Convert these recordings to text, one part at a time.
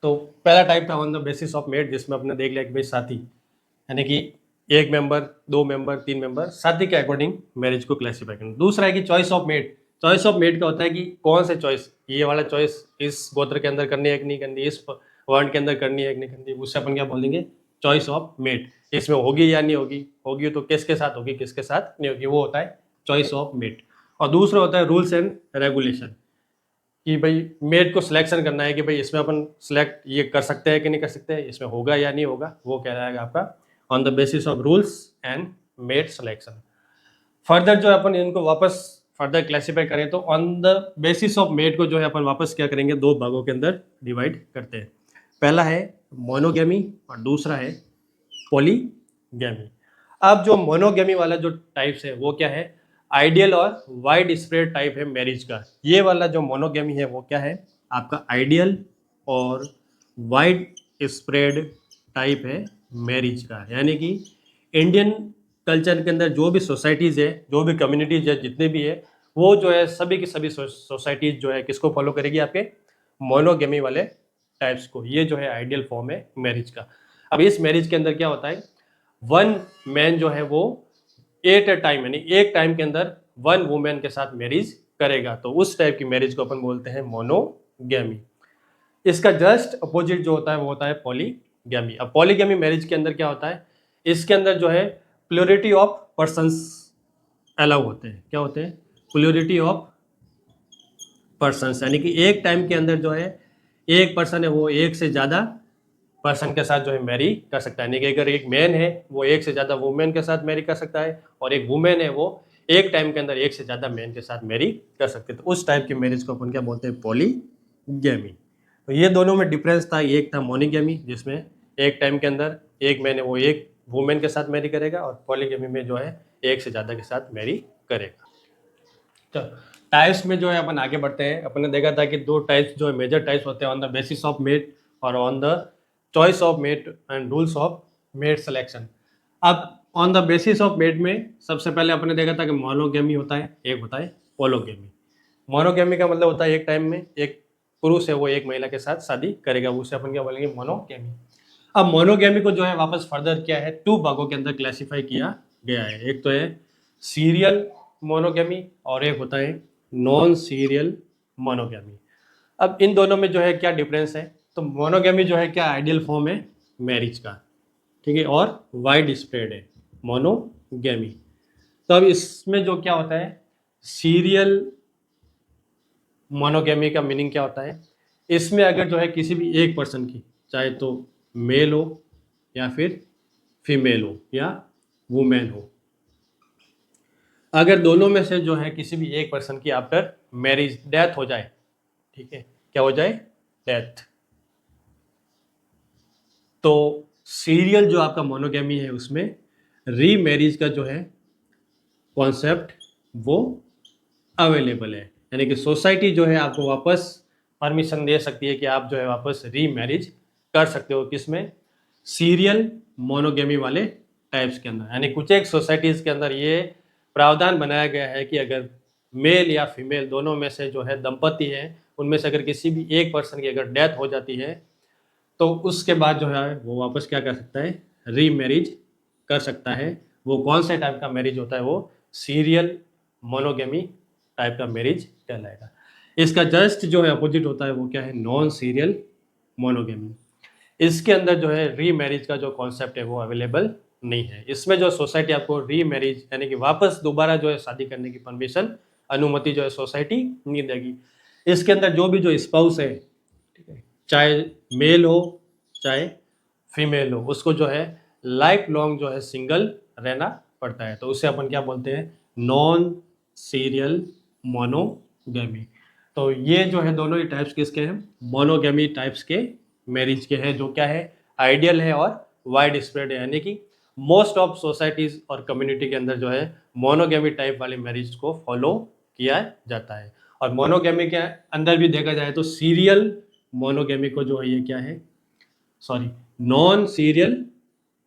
तो पहला टाइप था on the basis of mate, जिसमें अपने देख लिया कि भाई साथी, यानी कि एक मेंबर, दो मेंबर, तीन मेंबर, साथी के अकॉर्डिंग मैरिज को क्लासीफाई करना। दूसरा है कि choice of mate. Choice of mate का होता है कि कौन से चॉइस, ये वाला चॉइस इस गोत्र के अंदर करनी है कि नहीं करनी, इस वर्ण के अंदर करनी है कि नहीं करनी, उससे अपन क्या बोल देंगे, चॉइस ऑफ मेट। इसमें होगी या नहीं होगी, होगी तो किसके साथ होगी, किसके साथ नहीं होगी, वो होता है चॉइस ऑफ मेट। और दूसरा होता है रूल्स एंड रेगुलेशन, कि भाई मेट को सिलेक्शन करना है कि भाई इसमें अपन सिलेक्ट ये कर सकते हैं कि नहीं कर सकते हैं, इसमें होगा या नहीं होगा, वो कहलाएगा आपका on the basis of rules and mate selection. Further जो है अपन इनको वापस फर्दर क्लासीफाई करें तो on the basis of mate को जो है अपन वापस क्या करेंगे, दो भागों के अंदर डिवाइड करते हैं। पहला है मोनोगेमी और दूसरा है पॉलीगेमी। अब जो मोनोगेमी वाला जो टाइप्स है वो क्या है, आइडियल और वाइड स्प्रेड टाइप है मैरिज का। ये वाला जो मोनोगेमी है वो क्या है, आपका आइडियल और वाइड स्प्रेड टाइप है मैरिज का। यानी कि इंडियन कल्चर के अंदर जो भी सोसाइटीज़ है, जो भी कम्युनिटीज है, जितने भी है, वो जो है सभी की सभी सोसाइटीज जो है किसको फॉलो करेगी, आपके मोनोगेमी वाले टाइप्स को। ये जो है आइडियल फॉर्म है मैरिज का। अब इस मैरिज के अंदर क्या होता है, वन मैन जो है वो एट ए टाइम, यानी एक टाइम के अंदर वन वुमेन के साथ मैरिज करेगा, तो उस टाइप की मैरिज को अपन बोलते हैं मोनोगेमी। इसका जस्ट अपोजिट जो होता है वो होता है पॉलीगेमी। अब पॉलीगेमी मैरिज के अंदर क्या होता है, इसके अंदर जो है प्लूरिटी ऑफ पर्सन्स अलाउ होते हैं। क्या होते हैं, प्लूरिटी ऑफ पर्सन्स, यानी कि एक टाइम के अंदर जो है एक पर्सन है वो एक से ज़्यादा पर्सन के साथ जो है मैरी कर सकता है। यानी कि अगर एक मैन है वो एक से ज़्यादा वुमेन के साथ मैरी कर सकता है, और एक वुमेन है वो एक टाइम के अंदर एक से ज़्यादा मैन के साथ मैरी कर सकते हैं। तो उस टाइप की मैरिज को अपन क्या बोलते हैं, पॉलीगेमी। तो ये दोनों में डिफरेंस था, एक था मोनोगेमी जिसमें एक टाइम के अंदर एक मैन है वो एक वुमेन के साथ मैरी करेगा, और पॉलीगेमी में जो है एक से ज़्यादा के साथ मैरी करेगा। तो टाइप्स में जो है अपन आगे बढ़ते हैं। अपन ने देखा था कि दो टाइप्स जो है मेजर टाइप्स होते हैं, on the basis of mate और on the choice of mate and rules of mate selection. अब on the basis of mate में सबसे पहले अपन ने देखा था कि मोनोगेमी होता है, एक होता है पोलोगेमी। मोनोगेमी का मतलब होता है एक टाइम में एक पुरुष है वो एक महिला के साथ शादी करेगा, उसे अपन क्या बोलेंगे, मोनोगेमी। अब मोनोगेमी को जो है वापस फर्दर क्या है, टू भागों के अंदर क्लासिफाई किया गया है। एक तो है सीरियल मोनोगेमी और एक होता है नॉन सीरियल मोनोगेमी। अब इन दोनों में जो है क्या डिफरेंस है, तो मोनोगेमी जो है क्या आइडियल फॉर्म है मैरिज का, ठीक है, और वाइड स्प्रेड है मोनोगेमी। तो अब इसमें जो क्या होता है, सीरियल मोनोगेमी का मीनिंग क्या होता है, इसमें अगर जो है किसी भी एक पर्सन की, चाहे तो मेल हो या फिर फीमेल हो या वुमेन हो, अगर दोनों में से जो है किसी भी एक पर्सन की आफ्टर मैरिज डेथ हो जाए, ठीक है, क्या हो जाए, डेथ, तो सीरियल जो आपका मोनोगेमी है उसमें रीमैरिज का जो है कॉन्सेप्ट वो अवेलेबल है। यानी कि सोसाइटी जो है आपको वापस परमिशन दे सकती है कि आप जो है वापस रीमैरिज कर सकते हो, किसमें, सीरियल मोनोगेमी वाले टाइप्स के अंदर। यानी कुछ एक सोसाइटीज़ के अंदर ये प्रावधान बनाया गया है कि अगर मेल या फीमेल दोनों में से जो है दंपति हैं, उनमें से अगर किसी भी एक पर्सन की अगर डेथ हो जाती है तो उसके बाद जो है वो वापस क्या कर सकता है, रीमैरिज कर सकता है। वो कौन से टाइप का मैरिज होता है, वो सीरियल मोनोगेमी टाइप का मैरिज कहलाएगा। इसका जस्ट जो है अपोजिट होता है वो क्या है, नॉन सीरियल मोनोगेमी। इसके अंदर जो है रीमैरिज का जो कॉन्सेप्ट है वो अवेलेबल नहीं है। इसमें जो सोसाइटी आपको रीमैरिज यानी कि वापस दोबारा जो है शादी करने की परमिशन, अनुमति जो है सोसाइटी नहीं देगी। इसके अंदर जो भी जो स्पाउस है, ठीक है, चाहे मेल हो चाहे फीमेल हो, उसको जो है लाइफ लॉन्ग जो है सिंगल रहना पड़ता है। तो उसे अपन क्या बोलते हैं, नॉन सीरियल मोनोगेमी। तो ये जो है दोनों ही टाइप्स किसके हैं, मोनोगेमी टाइप्स के मैरिज के हैं, जो क्या है आइडियल है और वाइड स्प्रेड है। यानी कि मोस्ट ऑफ सोसाइटीज और कम्युनिटी के अंदर जो है मोनोगेमी टाइप वाले मैरिज को फॉलो किया जाता है। और मोनोगेमी के अंदर भी देखा जाए तो सीरियल मोनोगेमी को जो है ये क्या है, सॉरी, नॉन सीरियल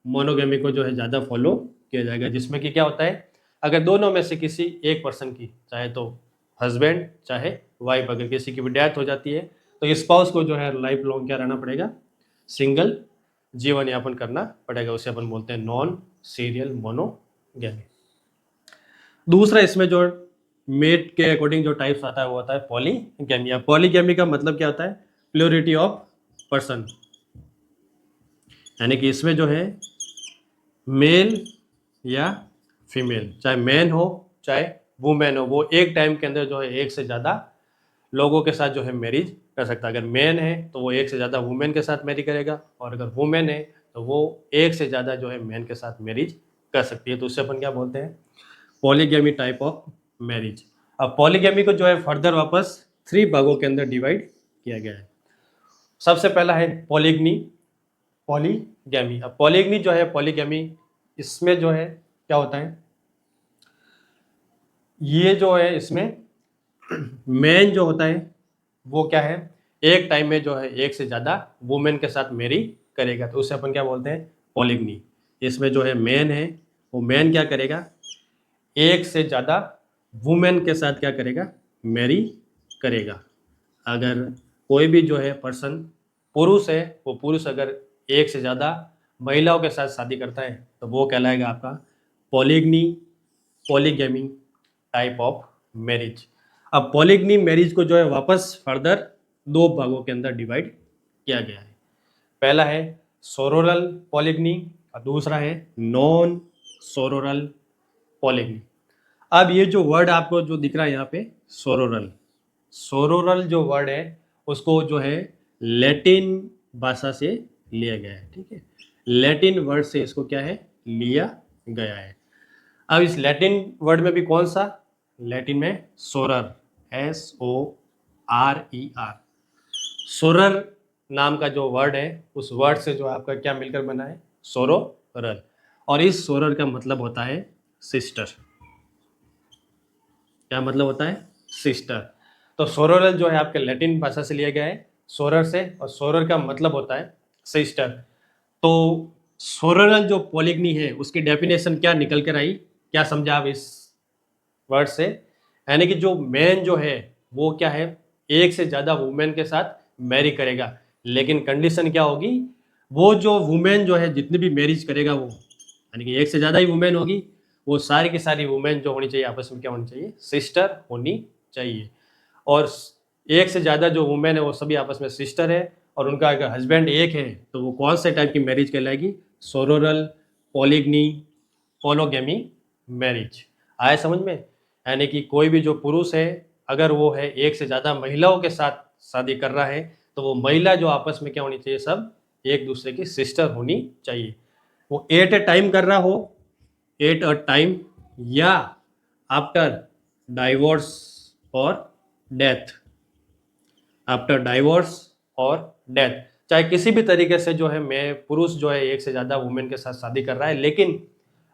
मोनोगेमी को जो है ज़्यादा फॉलो किया जाएगा, जिसमें कि क्या होता है, अगर दोनों में से किसी एक पर्सन की, चाहे तो हस्बैंड चाहे वाइफ, अगर किसी की भी डेथ हो जाती है तो स्पाउस को जो है लाइफ लॉन्ग क्या रहना पड़ेगा, सिंगल जीवन यापन करना पड़ेगा, उसे अपन बोलते हैं नॉन सीरियल मोनोगैमी। दूसरा इसमें जो मेट के अकॉर्डिंग जो टाइप्स आता है वो होता है पॉलीगैमी। अब पॉलीगैमी का मतलब क्या होता है, प्लूरिटी ऑफ पर्सन, यानी कि इसमें जो है मेल या फीमेल, चाहे मैन हो चाहे वुमेन हो, वो एक टाइम के अंदर जो है एक से ज़्यादा लोगों के साथ जो है मैरिज कर सकता है। अगर मैन है तो वो एक से ज़्यादा वुमेन के साथ मैरी करेगा, और अगर वुमेन है तो वो एक से ज़्यादा जो है मैन के साथ मैरिज कर सकती है। तो उससे अपन क्या बोलते हैं, पॉलीगैमी टाइप ऑफ मैरिज। अब पॉलीगैमी को जो है फर्दर वापस 3 भागों के अंदर डिवाइड किया गया है। सबसे पहला है पॉलीगनी, पॉलीगैमी। अब पॉलीगनी जो है पॉलीगैमी, इसमें जो है क्या होता है, ये जो है इसमें मैन जो होता है वो क्या है, एक टाइम में जो है एक से ज़्यादा वुमेन के साथ मैरी करेगा, तो उसे अपन क्या बोलते हैं, पॉलीगनी। इसमें जो है मैन है वो मैन क्या करेगा, एक से ज़्यादा वुमेन के साथ क्या करेगा, मैरी करेगा। अगर कोई भी जो है पर्सन पुरुष है, वो पुरुष अगर एक से ज़्यादा महिलाओं के साथ शादी करता है तो वो कहलाएगा आपका पॉलीगनी, पॉलीगैमी टाइप ऑफ मैरिज। अब पॉलीगनी मैरिज को जो है वापस फर्दर 2 भागों के अंदर डिवाइड किया गया है। पहला है सोरोरल पॉलीगनी और दूसरा है नॉन सोरोरल पॉलीगनी। अब ये जो वर्ड आपको जो दिख रहा है यहाँ पे सोरोरल, सोरोरल जो वर्ड है उसको जो है लैटिन भाषा से लिया गया है, ठीक है, लैटिन वर्ड से इसको क्या है, लिया गया है। अब इस लैटिन वर्ड में भी कौन सा, लैटिन में सोरर, SORER, सोरर नाम का जो वर्ड है उस वर्ड से जो आपका क्या मिलकर बना है, सोरोरल, और इस सोरर का मतलब होता है सिस्टर। क्या मतलब होता है, सिस्टर। तो सोरोरल जो है आपके लैटिन भाषा से लिया गया है, सोरर से, और सोरर का मतलब होता है सिस्टर। तो सोरोरल जो पॉलीगनी है उसकी डेफिनेशन क्या निकल कर आई, क्या समझा आप इस वर्ड से, यानी कि जो मैन जो है वो क्या है, एक से ज़्यादा वुमेन के साथ मैरी करेगा, लेकिन कंडीशन क्या होगी, वो जो वुमेन जो है जितनी भी मैरिज करेगा वो, यानी कि एक से ज़्यादा ही वुमेन होगी, वो सारी की सारी वुमेन जो होनी चाहिए आपस में क्या होनी चाहिए, सिस्टर होनी चाहिए। और एक से ज़्यादा जो वुमेन है वो सभी आपस में सिस्टर है, और उनका अगर हस्बैंड एक है तो वो कौन से टाइप की मैरिज कहलाएगी, सोरोरल, पॉलीगनी, पोलोगैमी मैरिज। आए समझ में, यानी कि कोई भी जो पुरुष है अगर वो है एक से ज़्यादा महिलाओं के साथ शादी कर रहा है तो वो महिला जो आपस में क्या होनी चाहिए, सब एक दूसरे की सिस्टर होनी चाहिए। वो एट ए टाइम कर रहा हो, एट अ टाइम, या आफ्टर डाइवोर्स और डेथ, आफ्टर डाइवोर्स और डेथ, चाहे किसी भी तरीके से जो है मैं पुरुष जो है एक से ज़्यादा वुमेन के साथ शादी कर रहा है, लेकिन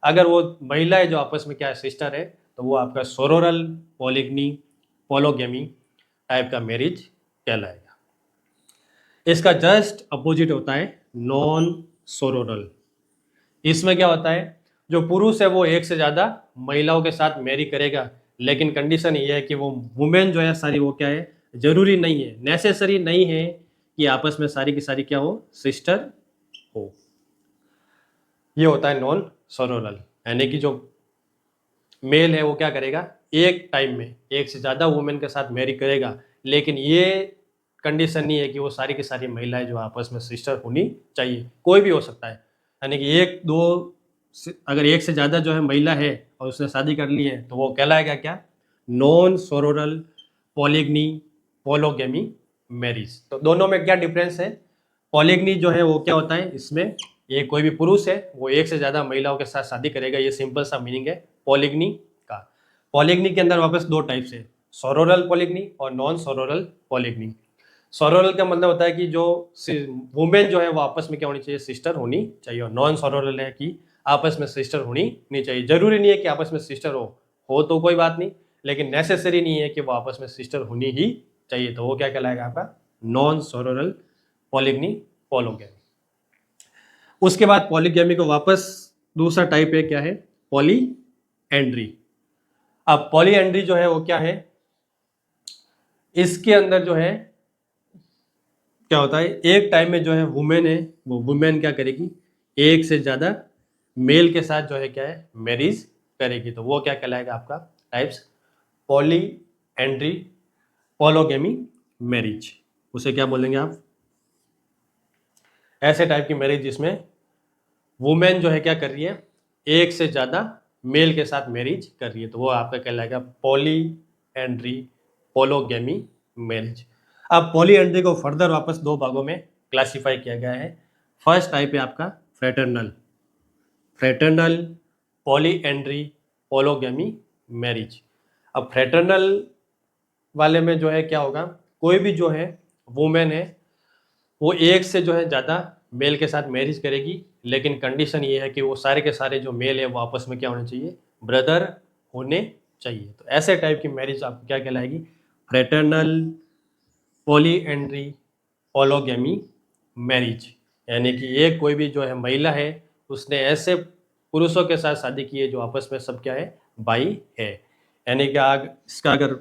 अगर वो महिलाएं जो आपस में क्या है, सिस्टर है, तो वो आपका सोरोरल, पॉलीगनी, पोलोगैमी टाइप का मैरिज कहलाएगा। इसका जस्ट अपोजिट होता है नॉन सोरोरल। इसमें क्या होता है, जो पुरुष है वो एक से ज़्यादा महिलाओं के साथ मैरी करेगा, लेकिन कंडीशन ये है कि वो वुमेन जो है सारी वो क्या है, जरूरी नहीं है, नेसेसरी नहीं है कि आपस में सारी की सारी क्या हो, सिस्टर हो। ये होता है नॉन सोरोरल, यानी कि जो मेल है वो क्या करेगा, एक टाइम में एक से ज़्यादा वुमेन के साथ मैरी करेगा, लेकिन ये कंडीशन नहीं है कि वो सारी की सारी महिलाएं जो आपस में सिस्टर होनी चाहिए, कोई भी हो सकता है। यानी कि एक दो अगर एक से ज़्यादा जो है महिला है और उसने शादी कर ली है तो वो कहलाएगा क्या, नॉन सोरोरल पॉलीगनी पोलोगैमी मैरिज। तो दोनों में क्या डिफरेंस है, पॉलीगनी जो है वो क्या होता है, इसमें ये कोई भी पुरुष है वो एक से ज़्यादा महिलाओं के साथ शादी करेगा, ये सिंपल सा मीनिंग है पॉलीगनी का। पॉलीगनी के अंदर वापस 2 टाइप्स है, सोरोरल पॉलीगनी और नॉन सोरोरल पॉलीगनी। सोरोरल का मतलब होता है कि जो वुमेन जो है वो आपस में क्या होनी चाहिए, सिस्टर होनी चाहिए, और नॉन सोरोरल है कि आपस में सिस्टर होनी नहीं चाहिए। जरूरी नहीं है कि आपस में सिस्टर हो तो कोई बात नहीं, लेकिन नेसेसरी नहीं है कि वो आपस में सिस्टर होनी ही चाहिए, तो वो क्या कहलाएगा आपका नॉन सोरोरल पॉलीगनी पोलोगैमी। उसके बाद पॉलीगैमी को वापस दूसरा टाइप है, क्या है, पॉली एंड्री। अब पॉली एंड्री जो है वो क्या है, इसके अंदर जो है क्या होता है, एक टाइम में जो है वुमेन है वो वुमेन क्या करेगी, एक से ज़्यादा मेल के साथ जो है क्या है मैरिज करेगी, तो वो क्या कहलाएगा आपका टाइप्स, पॉली एंड्री पॉलोगेमी मैरिज, उसे क्या बोलेंगे आप, ऐसे टाइप की मैरिज जिसमें वुमेन जो है क्या कर रही है, एक से ज़्यादा मेल के साथ मैरिज कर रही है, तो वो आपका कहलाएगा पॉली एंड्री पोलोगेमी मैरिज। अब पॉली एंड्री को फर्दर वापस दो भागों में क्लासिफाई किया गया है। फर्स्ट टाइप है आपका fraternal, fraternal polyandry polygamy marriage. अब फ्रेटर्नल वाले में जो है क्या होगा, कोई भी जो है वुमेन है वो एक से जो है ज़्यादा मेल के साथ मैरिज करेगी, लेकिन कंडीशन ये है कि वो सारे के सारे जो मेल है वो आपस में क्या होने चाहिए, ब्रदर होने चाहिए। तो ऐसे टाइप की मैरिज आपको क्या कहलाएगी, fraternal polyandry polygamy marriage, यानी कि एक कोई भी जो है महिला है उसने ऐसे पुरुषों के साथ शादी की है जो आपस में सब क्या है भाई है। यानी कि आग इसका अगर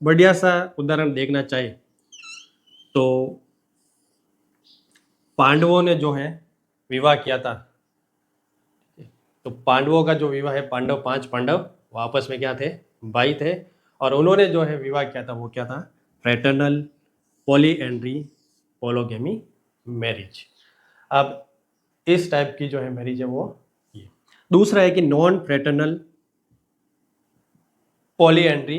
बढ़िया सा उदाहरण देखना चाहे तो पांडवों ने जो है विवाह किया था, तो पांडवों का जो विवाह है, पांडव 5 पांडव वो आपस में क्या थे, भाई थे, और उन्होंने जो है विवाह किया था वो क्या था, fraternal polyandry polygamy marriage. अब इस टाइप की जो है मैरिज है वो ये। दूसरा है कि non fraternal polyandry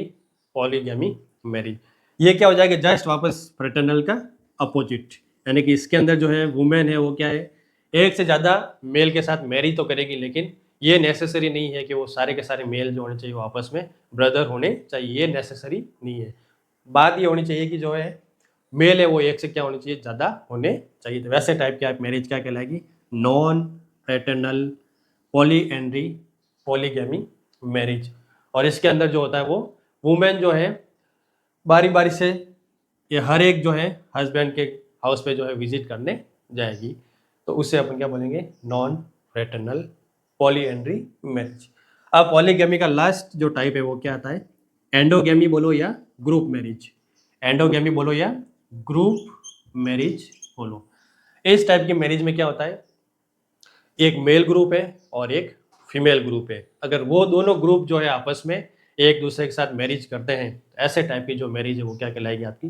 polygamy marriage, ये क्या हो जाएगा, जस्ट वापस फ्रेटर्नल का अपोजिट, यानी कि इसके अंदर जो है वुमेन है वो क्या है एक से ज़्यादा मेल के साथ मैरी तो करेगी, लेकिन ये नेसेसरी नहीं है कि वो सारे के सारे मेल जो होने चाहिए वो आपस में ब्रदर होने चाहिए, ये नेसेसरी नहीं है। बात ये होनी चाहिए कि जो है मेल है वो एक से क्या होनी चाहिए, ज़्यादा होने चाहिए। तो वैसे टाइप की आप मैरिज क्या कहलाएगी, non fraternal polyandry polygamy marriage. और इसके अंदर जो होता है वो वुमेन जो है बारी बारी से ये हर एक जो है हस्बैंड के हाउस पे जो है विजिट करने जाएगी, तो उसे अपन क्या बोलेंगे, नॉन फ्रेटर्नल पॉलीएंड्री मैरिज। अब पॉलीगेमी का लास्ट जो टाइप है वो क्या आता है, एंडोगेमी बोलो या ग्रुप मैरिज, एंडोगेमी बोलो या ग्रुप मैरिज बोलो। इस टाइप की मैरिज में क्या होता है, एक मेल ग्रुप है और एक फीमेल ग्रुप है, अगर वो दोनों ग्रुप जो है आपस में एक दूसरे के साथ मैरिज करते हैं, तो ऐसे टाइप की जो मैरिज है वो क्या कहलाएगी आपकी,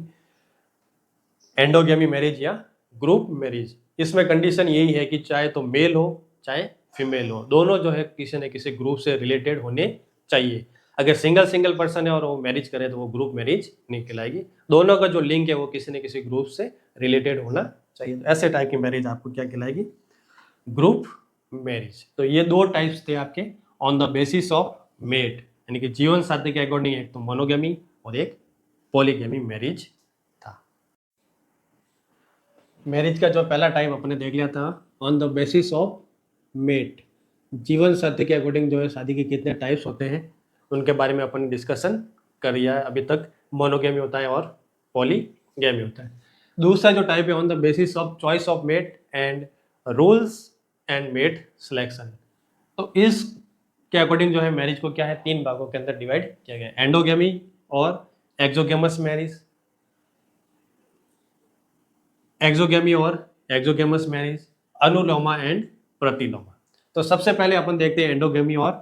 एंडोगेमी मैरिज या ग्रुप मैरिज। इसमें कंडीशन यही है कि चाहे तो मेल हो चाहे फीमेल हो, दोनों जो है किसी न किसी ग्रुप से रिलेटेड होने चाहिए। अगर सिंगल सिंगल पर्सन है और वो मैरिज करे तो वो ग्रुप मैरिज नहीं कहलाएगी, दोनों का जो लिंक है वो किसी न किसी ग्रुप से रिलेटेड होना चाहिए। तो ऐसे टाइप की मैरिज आपको क्या कहलाएगी, ग्रुप मैरिज। तो ये दो टाइप्स थे आपके on the basis of mate, यानी कि जीवन साथी के अकॉर्डिंग, एक तो मोनोगेमी और एक पॉलीगेमी मैरिज था। मैरिज का जो पहला टाइप अपने देख लिया था on the basis of mate, जीवन साथी के अकॉर्डिंग जो है शादी के कितने टाइप्स होते हैं उनके बारे में अपन डिस्कशन कर लिया है अभी तक, मोनोगेमी होता है और पॉलीगेमी होता है। दूसरा जो टाइप है on the basis of choice of mate and rules and mate selection. तो इस के अकॉर्डिंग जो है मैरिज को क्या है, 3 भागों के अंदर डिवाइड किया गया है, एंडोगेमी और एक्सोगेमस मैरिज, एक्सोगेमी और एक्सोगेमस मैरिज, अनुलोमा एंड प्रतिलोमा। तो सबसे पहले अपन देखते हैं एंडोगेमी और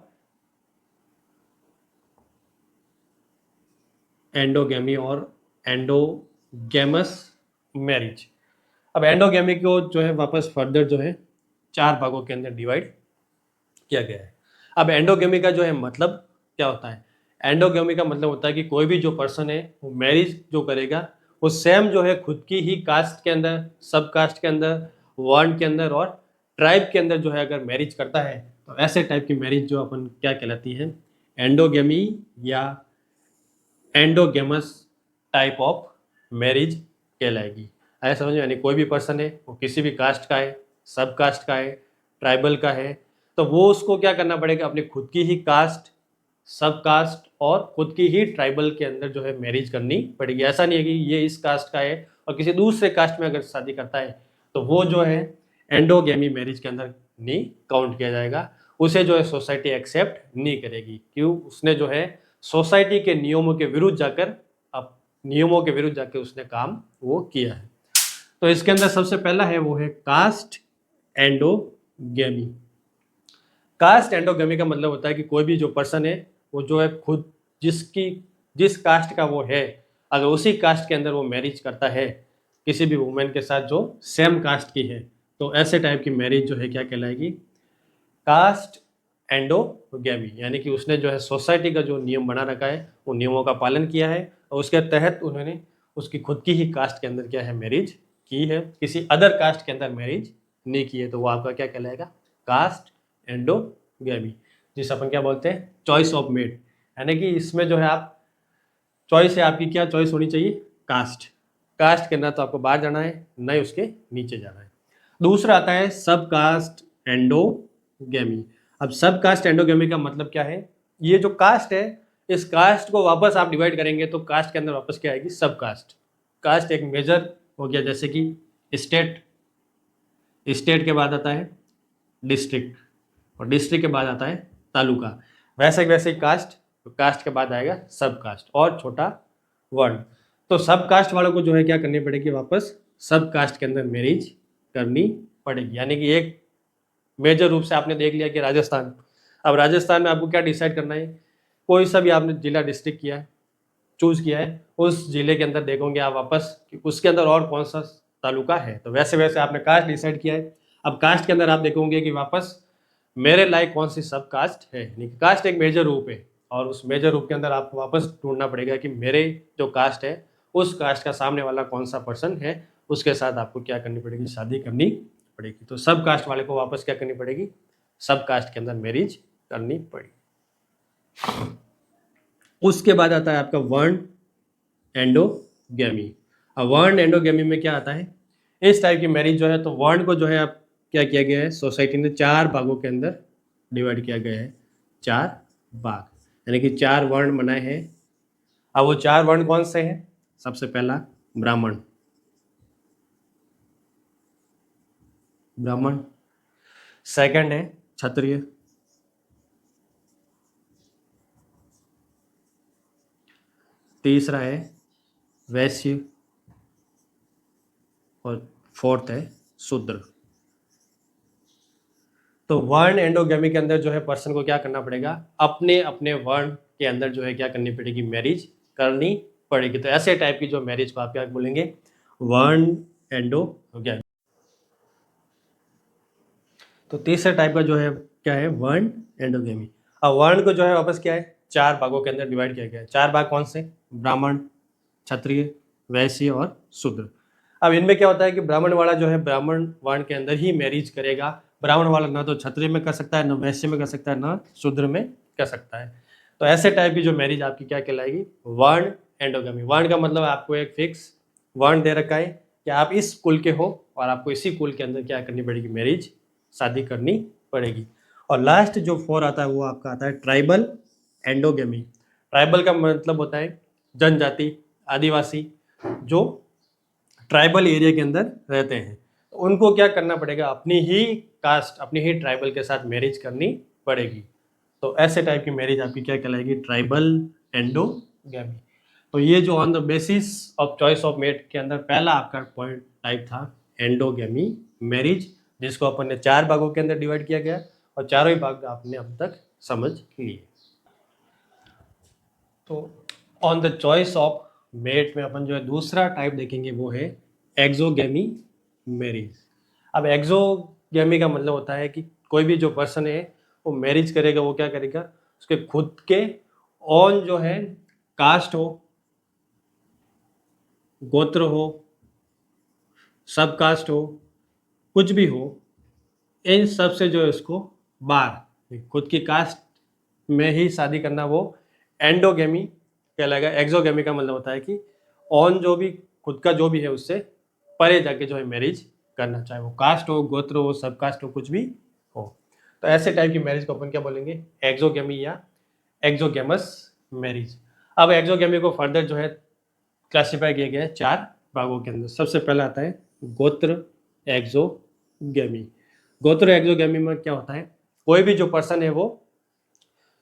एंडोगेमस मैरिज। अब एंडोगेमी को जो है वापस फर्दर जो है 4 भागों के अंदर डिवाइड किया गया है। अब एंडोगेमी का जो है मतलब क्या होता है, एंडोगेमी का मतलब होता है कि कोई भी जो पर्सन है वो मैरिज जो करेगा वो सेम जो है खुद की ही कास्ट के अंदर, सब कास्ट के अंदर, वर्ण के अंदर और ट्राइब के अंदर जो है अगर मैरिज करता है, तो ऐसे टाइप की मैरिज जो अपन क्या कहलाती है, एंडोगेमी या एंडोगेमस टाइप ऑफ मैरिज कहलाएगी। ऐसा समझो, यानी कोई भी पर्सन है वो किसी भी कास्ट का है, सब कास्ट का है, ट्राइबल का है, तो वो उसको क्या करना पड़ेगा, अपनी खुद की ही कास्ट, सब कास्ट और खुद की ही ट्राइबल के अंदर जो है मैरिज करनी पड़ेगी। ऐसा नहीं है कि ये इस कास्ट का है और किसी दूसरे कास्ट में अगर शादी करता है तो वो जो है एंडोगेमी मैरिज के अंदर नहीं काउंट किया जाएगा, उसे जो है सोसाइटी एक्सेप्ट नहीं करेगी, क्यों, उसने जो है सोसाइटी के नियमों के विरुद्ध जाकर, अब नियमों के विरुद्ध जाकर उसने काम वो किया है। तो इसके अंदर सबसे पहला है वो है कास्ट एंडोगेमी। कास्ट एंडोगेमी का मतलब होता है कि कोई भी जो पर्सन है वो जो है खुद जिस कास्ट का वो है, अगर उसी कास्ट के अंदर वो मैरिज करता है किसी भी वुमेन के साथ जो सेम कास्ट की है, तो ऐसे टाइप की मैरिज जो है क्या कहलाएगी, कास्ट एंडोगेमी। यानी कि उसने जो है सोसाइटी का जो नियम बना रखा है उन नियमों का पालन किया है और उसके तहत उन्होंने उसकी खुद की ही कास्ट के अंदर क्या है मैरिज की है, किसी अदर कास्ट के अंदर मैरिज नहीं की है, तो वो आपका क्या कहलाएगा, कास्ट एंडोगेमी, जिस अपन क्या बोलते हैं चॉइस ऑफ मेट। यानी कि इसमें जो है आप चॉइस है आपकी, क्या चॉइस होनी चाहिए, कास्ट। कास्ट के अंदर तो आपको बाहर जाना है, नहीं उसके नीचे जाना है। दूसरा आता है सब कास्ट एंडोगेमी। अब सब कास्ट एंडोगेमी का मतलब क्या है, ये जो कास्ट है इस कास्ट को वापस आप डिवाइड करेंगे तो कास्ट के अंदर वापस क्या आएगी, सब कास्ट। कास्ट एक मेजर हो गया, जैसे कि स्टेट, स्टेट के बाद आता है डिस्ट्रिक्ट और डिस्ट्रिक्ट के बाद आता है तालुका, वैसे वैसे ही कास्ट, तो कास्ट के बाद आएगा सब कास्ट और छोटा वर्ण। तो सब कास्ट वालों को जो है क्या करनी पड़ेगी, वापस सब कास्ट के अंदर मैरिज करनी पड़ेगी। यानी कि एक मेजर रूप से आपने देख लिया कि राजस्थान, अब राजस्थान में आपको क्या डिसाइड करना है, कोई सा भी आपने जिला डिस्ट्रिक्ट किया है, चूज किया है, उस जिले के अंदर देखोगे आप वापस कि उसके अंदर और कौन सा तालुका है, तो वैसे वैसे आपने कास्ट डिसाइड किया है। अब कास्ट के अंदर आप देखोगे कि वापस मेरे लायक कौन सी सब कास्ट है, यानी कि कास्ट एक मेजर रूप है और उस मेजर रूप के अंदर आपको वापस ढूंढना पड़ेगा कि मेरे जो कास्ट है उस कास्ट का सामने वाला कौन सा पर्सन है, उसके साथ आपको क्या करनी पड़ेगी, शादी करनी पड़ेगी। तो सब कास्ट वाले को वापस क्या करनी पड़ेगी, सब कास्ट के अंदर मैरिज करनी पड़ेगी। उसके बाद आता है आपका वर्ण एंडोगेमी। अब वर्ण एंडोगेमी में क्या आता है, इस टाइप की मैरिज जो है, तो वर्ण को जो है आप क्या किया गया है, सोसाइटी ने 4 भागों के अंदर डिवाइड किया गया है, 4 भाग, यानी कि 4 वर्ण बनाए हैं। अब वो 4 वर्ण कौन से हैं, सबसे पहला ब्राह्मण, ब्राह्मण, सेकंड है क्षत्रिय, तीसरा है वैश्य और फोर्थ है शूद्र। तो वर्ण एंडोगेमी के अंदर जो है पर्सन को क्या करना पड़ेगा, अपने अपने वर्ण के अंदर जो है क्या करनी पड़ेगी, मैरिज करनी पड़ेगी। तो ऐसे टाइप की जो मैरिज को आप क्या बोलेंगे, वर्ण एंडोगेमी। तो तीसरे टाइप का जो है क्या है, वर्ण एंडोगेमी। अब वर्ण को जो है वापस क्या है, 4 भागों के अंदर डिवाइड किया गया है। 4 भाग कौन से, ब्राह्मण, क्षत्रिय, वैश्य और शूद्र। अब इनमें क्या होता है कि ब्राह्मण वाला जो है ब्राह्मण वर्ण के अंदर ही मैरिज करेगा, ब्राह्मण वाला ना तो क्षत्रिय में कर सकता है, ना वैश्य में कर सकता है, ना शूद्र में कर सकता है। तो ऐसे टाइप की जो मैरिज आपकी क्या कहलाएगी, वर्ण एंडोगेमी। वर्ण का मतलब आपको एक फिक्स वर्ण दे रखा है कि आप इस कुल के हो और आपको इसी कुल के अंदर क्या करनी पड़ेगी, मैरिज, शादी करनी पड़ेगी। और लास्ट जो 4 आता है वो आपका आता है ट्राइबल एंडोगेमी। ट्राइबल का मतलब होता है जनजाति, आदिवासी, जो ट्राइबल एरिया के अंदर रहते हैं, तो उनको क्या करना पड़ेगा, अपनी ही कास्ट, अपनी ही ट्राइबल के साथ मैरिज करनी पड़ेगी। तो ऐसे टाइप की मैरिज आपकी क्या कहलाएगी, ट्राइबल एंडोगेमी। तो ये जो on the basis of choice of mate के अंदर पहला आपका पॉइंट टाइप था एंडोगेमी मैरिज, जिसको अपन ने 4 भागों के अंदर डिवाइड किया गया और चारों ही भाग आपने अब तक समझ लिए। तो on the choice of mate में अपन जो है दूसरा टाइप देखेंगे वो है एक्सोगेमी मैरिज। अब एक्सोगेमी का मतलब होता है कि कोई भी जो पर्सन है वो मैरिज करेगा, वो क्या करेगा, उसके खुद के ऑन जो है कास्ट हो, गोत्र हो, सब कास्ट हो, कुछ भी हो, इन सब से जो है उसको बाहर खुद की कास्ट में ही शादी करना, वो एंडोगेमी कहलाएगा। एक्सोगेमी का मतलब होता है कि ऑन जो भी खुद का जो भी है उससे परे जाके जो है मैरिज करना, चाहे वो कास्ट हो, गोत्र हो, सब कास्ट हो, कुछ भी हो। तो ऐसे टाइप की मैरिज को अपन क्या बोलेंगे, एक्सोगेमी या एक्सोगेमस मैरिज। अब एक्सोगेमी को फर्दर जो है क्लासीफाई किया गया है 4 भागों के अंदर। सबसे पहला आता है गोत्र एक्सोगेमी। गोत्र एक्सोगेमी में क्या होता है, कोई भी जो पर्सन है वो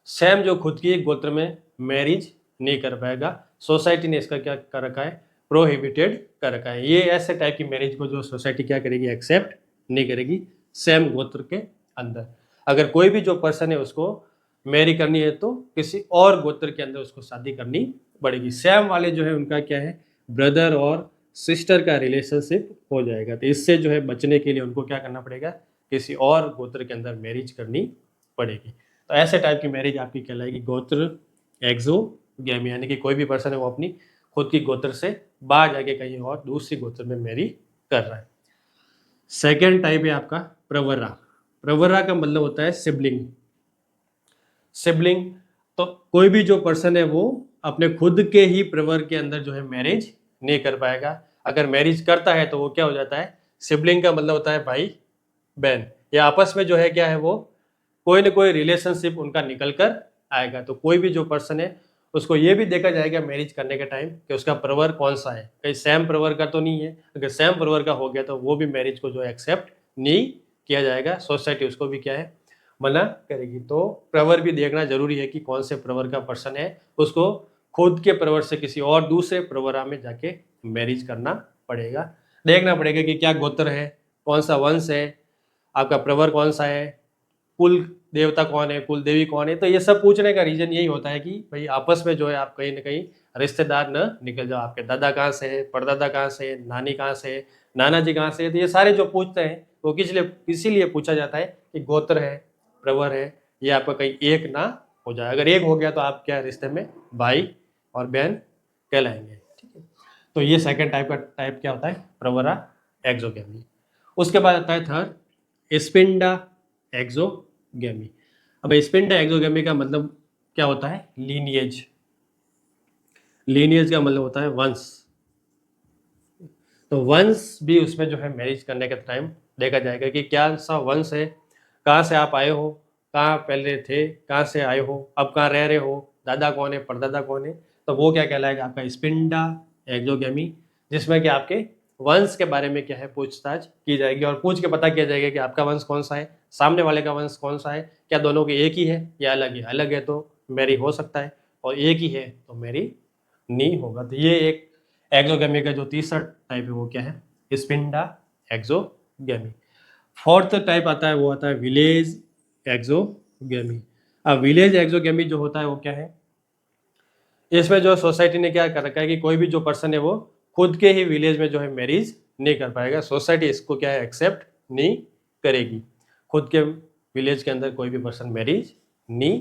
सेम जो खुद की गोत्र में मैरिज नहीं कर पाएगा। सोसाइटी ने इसका क्या कर रखा है, प्रोहिबिटेड कर रखा है। ये ऐसे टाइप की मैरिज को जो सोसाइटी क्या करेगी, एक्सेप्ट नहीं करेगी सेम गोत्र के अंदर। अगर कोई भी जो पर्सन है उसको मैरी करनी है तो किसी और गोत्र के अंदर उसको शादी करनी पड़ेगी। सेम वाले जो है उनका क्या है, ब्रदर और सिस्टर का रिलेशनशिप हो जाएगा। तो इससे जो है बचने के लिए उनको क्या करना पड़ेगा, किसी और गोत्र के अंदर मैरिज करनी पड़ेगी। तो ऐसे टाइप की मैरिज आपकी कहलाएगी गोत्र एक्सोगैमी, यानी कि कोई भी पर्सन है वो अपनी खुद की गोत्र से बाहर जाके कहीं और दूसरी गोत्र में मैरी कर रहा है। सेकेंड टाइप है आपका प्रवरा। प्रवरा का मतलब होता है सिबलिंग। सिबलिंग तो कोई भी जो पर्सन है वो अपने खुद के ही प्रवर के अंदर जो है मैरिज नहीं कर पाएगा। अगर मैरिज करता है तो वो क्या हो जाता है, सिबलिंग का मतलब होता है भाई बहन, या आपस में जो है क्या है वो कोई ना कोई रिलेशनशिप उनका निकल कर आएगा। तो कोई भी जो पर्सन है उसको ये भी देखा जाएगा मैरिज करने के टाइम कि उसका प्रवर कौन सा है, कहीं सेम प्रवर का तो नहीं है। अगर सेम प्रवर का हो गया तो वो भी मैरिज को जो एक्सेप्ट नहीं किया जाएगा, सोसाइटी उसको भी क्या है मना करेगी। तो प्रवर भी देखना जरूरी है कि कौन से प्रवर का पर्सन है, उसको खुद के प्रवर से किसी और दूसरे प्रवरा में जाके मैरिज करना पड़ेगा। देखना पड़ेगा कि क्या गोत्र है, कौन सा वंश है, आपका प्रवर कौन सा है, कुल देवता कौन है, कुल देवी कौन है। तो ये सब पूछने का रीजन यही होता है कि भाई आपस में जो है आप कहीं ना कहीं रिश्तेदार न निकल जाओ। आपके दादा कहाँ से है, परदादा कहाँ से है, नानी कहाँ से है, नाना जी कहाँ से है। तो ये सारे जो पूछते हैं वो इसीलिए पूछा जाता है कि गोत्र है, प्रवर है, ये आपका कहीं एक ना हो जाए। अगर एक हो गया तो आप क्या रिश्ते में भाई और बहन कहलाएंगे। ठीक है, तो ये सेकंड टाइप क्या होता है, प्रवरा एक्सोगैमी। उसके बाद आता है थर्ड स्पिंडा एक्सोगैमी। अब स्पिंडा एक्सोगैमी का मतलब क्या होता है, लीनिएज। लीनिएज का मतलब होता है वंश। तो वंश भी उसमें जो है मैरिज करने का टाइम देखा जाएगा कि क्या सा वंश है, कहाँ से आप आए हो, कहाँ पहले थे, कहाँ से आए हो, अब कहाँ रह रहे हो, दादा कौन है, परदादा कौन है। तो वो क्या कहलाएगा आपका स्पिंडा एक्सोगैमी, जिसमें कि आपके वंश के बारे में क्या है पूछताछ की जाएगी और पूछ के पता किया जाएगा कि आपका वंश कौन सा है, सामने वाले का वंश कौन सा है, क्या दोनों के एक ही है या अलग है। अलग है तो मैरी हो सकता है और एक ही है तो मैरी नहीं होगा। तो ये एक एक्सोगैमी का जो तीसरा टाइप है वो क्या है, स्पिंडा एक्सोगैमी। फोर्थ टाइप आता है वो आता है विलेज एक्सोगैमी। अब विलेज एक्सोगैमी जो होता है वो क्या है, इसमें जो सोसाइटी ने क्या कर रखा है कि कोई भी जो पर्सन है वो खुद के ही विलेज में जो है मैरिज नहीं कर पाएगा। सोसाइटी इसको क्या है एक्सेप्ट नहीं करेगी। खुद के विलेज के अंदर कोई भी पर्सन मैरिज नहीं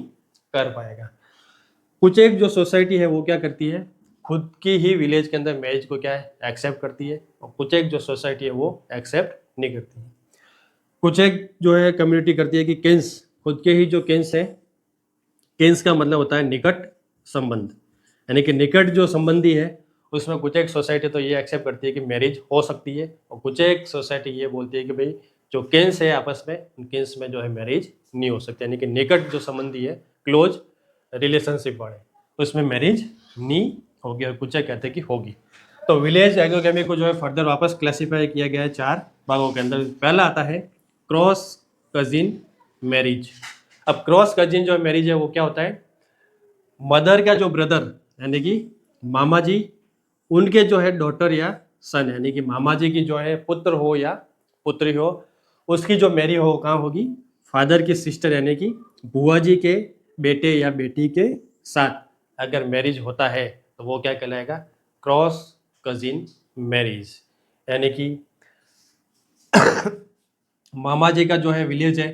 कर पाएगा। कुछ एक जो सोसाइटी है वो क्या करती है, खुद की ही विलेज के अंदर मैरिज को क्या है एक्सेप्ट करती है, और कुछ एक जो सोसाइटी है वो एक्सेप्ट नहीं करती है। कुछ एक जो है कम्युनिटी करती है कि किन्स, खुद के ही जो किन्स है, किन्स का मतलब होता है निकट संबंध, यानी कि निकट जो संबंधी है उसमें कुछ एक सोसाइटी तो ये एक्सेप्ट करती है कि मैरिज हो सकती है, और कुछ एक सोसाइटी ये बोलती है कि भाई जो किन्स है आपस में, उन किन्स में जो है मैरिज नहीं हो सकती, यानी कि निकट जो संबंधी है, क्लोज रिलेशनशिप वाले, उसमें मैरिज नहीं होगी, और कुछ एक कहते हैं कि होगी। तो विलेज एक्सोगैमी को जो है फर्दर वापस क्लासीफाई किया गया है 4 भागों के अंदर। पहला आता है क्रॉस कजिन मैरिज। अब क्रॉस कजिन जो मैरिज है वो क्या होता है, मदर का जो ब्रदर यानी कि मामा जी, उनके जो है डॉटर या सन, यानी कि मामा जी की जो है पुत्र हो या पुत्री हो, उसकी जो मैरी हो कहाँ होगी, फादर की सिस्टर यानी कि बुआ जी के बेटे या बेटी के साथ अगर मैरिज होता है तो वो क्या कहलाएगा, क्रॉस कजिन मैरिज। यानी कि मामा जी का जो है विलेज है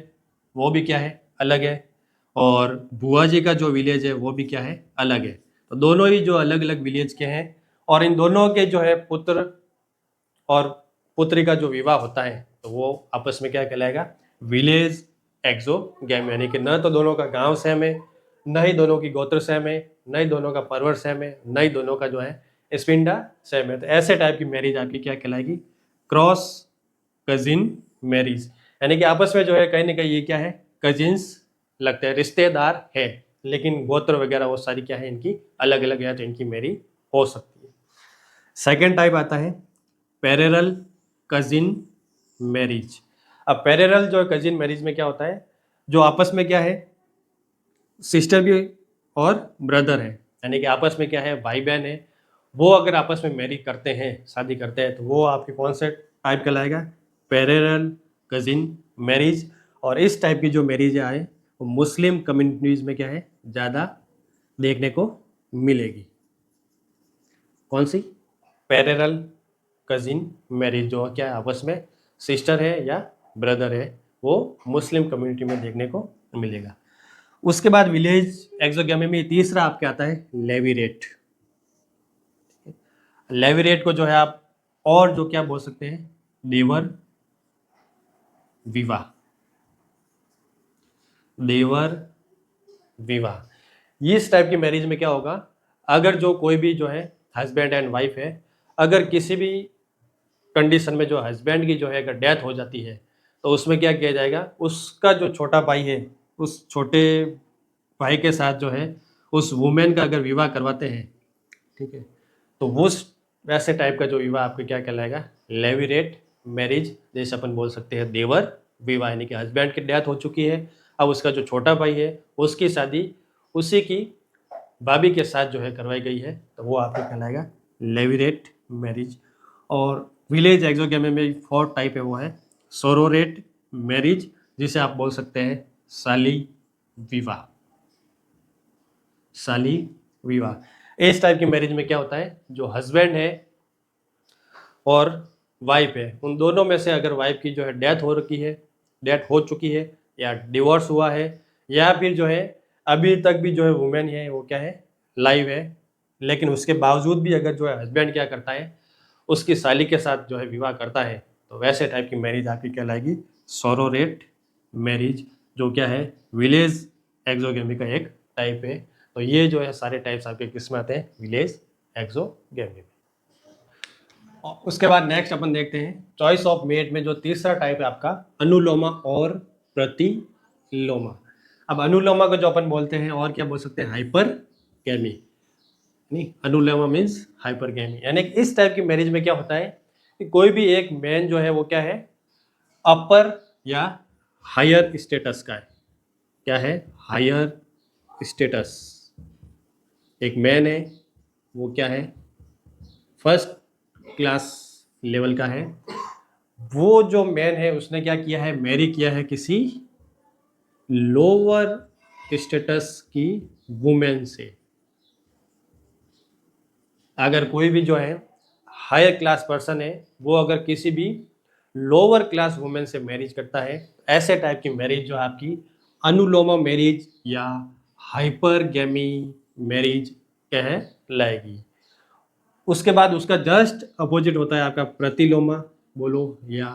वो भी क्या है अलग है, और बुआ जी का जो विलेज है वो भी क्या है अलग है। तो दोनों ही जो अलग अलग विलेज के हैं, और इन दोनों के जो है पुत्र और पुत्री का जो विवाह होता है तो वो आपस में क्या कहलाएगा, विलेज एक्सोगैमी। यानी कि न तो दोनों का गांव सेम है, न ही दोनों की गोत्र सेम है, न ही दोनों का पर्वत सेम है, न ही दोनों का जो है स्पिंडा सेम है। तो ऐसे टाइप की मैरिज आपकी क्या कहलाएगी, क्रॉस कजिन मैरिज। यानी कि आपस में जो है कहीं ना कहीं ये क्या है, कजिन्स लगते हैं, रिश्तेदार है, लेकिन गोत्र वगैरह वो सारी क्या है इनकी अलग अलग है, तो इनकी मैरिज हो सकती है। सेकेंड टाइप आता है पैरेलल कजिन मैरिज। अब पैरेलल जो कजिन मैरिज में क्या होता है, जो आपस में क्या है सिस्टर भी और ब्रदर है, यानी कि आपस में क्या है भाई बहन है, वो अगर आपस में मैरी करते हैं, शादी करते हैं, तो वो आपके कौन से टाइप कहलाएगा? Parallel cousin marriage. और इस टाइप की जो मैरिज आए वो मुस्लिम कम्युनिटीज में क्या है, ज़्यादा देखने को मिलेगी। कौन सी? पैरेलल कजिन मैरिज, जो क्या है आपस में सिस्टर है या ब्रदर है, वो मुस्लिम कम्युनिटी में देखने को मिलेगा। उसके बाद विलेज एक्सोगेमी में तीसरा आपके आता है लेविरेट। लेविरेट को जो है आप और जो क्या बोल सकते हैं, देवर विवाह। देवर विवाह, इस टाइप की मैरिज में क्या होगा, अगर जो कोई भी जो है हस्बैंड एंड वाइफ है, अगर किसी भी कंडीशन में जो हस्बैंड की जो है अगर डेथ हो जाती है, तो उसमें क्या किया जाएगा, उसका जो छोटा भाई है, उस छोटे भाई के साथ जो है उस वुमेन का अगर विवाह करवाते हैं, ठीक है, तो वो वैसे टाइप का जो विवाह आपको क्या कहलाएगा, लेविरेट मैरिज। जैसे अपन बोल सकते हैं देवर विवाह, यानी कि हस्बैंड की डेथ हो चुकी है, अब उसका जो छोटा भाई है उसकी शादी उसी की भाभी के साथ जो है करवाई गई है, तो वो आपको कहलाएगा लेविरेट मैरिज। और विलेज एक्सोगेमी में फोर्थ टाइप है, वो है सोरोरेट मैरिज, जिसे आप बोल सकते हैं शाली विवाह। शाली विवाह, इस टाइप की मैरिज में क्या होता है, जो हस्बैंड है और वाइफ है, उन दोनों में से अगर वाइफ की जो है डेथ हो रखी है, डेथ हो चुकी है, या डिवोर्स हुआ है, या फिर जो है अभी तक भी जो है वुमेन है वो क्या है, लाइव है, लेकिन उसके बावजूद भी अगर जो है हस्बैंड क्या करता है, उसकी साली के साथ जो है विवाह करता है, तो वैसे टाइप की मैरिज आपकी कहलाएगी सोरोरेट मैरिज, जो क्या है विलेज एक्सोगेमी का एक टाइप है। तो ये जो है सारे टाइप्स आपके किस में आते हैं, विलेज एक्सोगेमी में। और उसके बाद नेक्स्ट अपन देखते हैं चॉइस ऑफ मेट में जो तीसरा टाइप है आपका अनुलोमा और प्रतिलोमा। अब अनुलोमा को जो अपन बोलते हैं और क्या बोल सकते हैं, हाइपर गैमी। नहीं, अनुलोमा मीन्स हाइपर गैमी, यानी कि इस टाइप की मैरिज में क्या होता है कि कोई भी एक मैन जो है वो क्या है, अपर या हायर स्टेटस का है। क्या है, हायर स्टेटस। एक मैन है वो क्या है, फर्स्ट क्लास लेवल का है। वो जो मैन है उसने क्या किया है, मैरी किया है किसी लोअर स्टेटस की वुमेन से। अगर कोई भी जो है हायर क्लास पर्सन है, वो अगर किसी भी लोअर क्लास वुमेन से मैरिज करता है, ऐसे टाइप की मैरिज जो आपकी अनुलोमा मैरिज या हाइपर गैमी मैरिज कहलाएगी। उसके बाद उसका जस्ट अपोजिट होता है आपका प्रतिलोमा बोलो या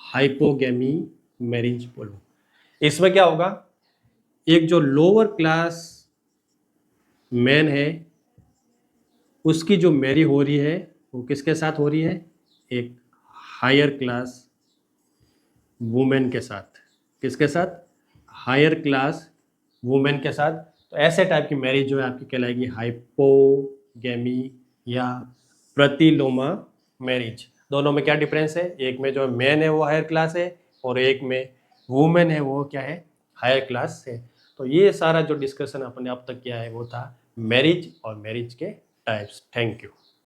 हाइपोगैमी मैरिज बोलो। इसमें क्या होगा, एक जो लोअर क्लास मैन है उसकी जो मैरी हो रही है वो किसके साथ हो रही है, एक हायर क्लास वुमेन के साथ। किसके साथ, हायर क्लास वुमेन के साथ। तो ऐसे टाइप की मैरिज जो है आपकी कहलाएगी हाइपोगैमी या प्रतिलोमा मैरिज। दोनों में क्या डिफरेंस है, एक में जो मैन है वो हायर क्लास है और एक में वुमेन है वो क्या है, हायर क्लास है। तो ये सारा जो डिस्कशन अपने अब तक किया है वो था मैरिज और मैरिज के टाइप्स। Thank you.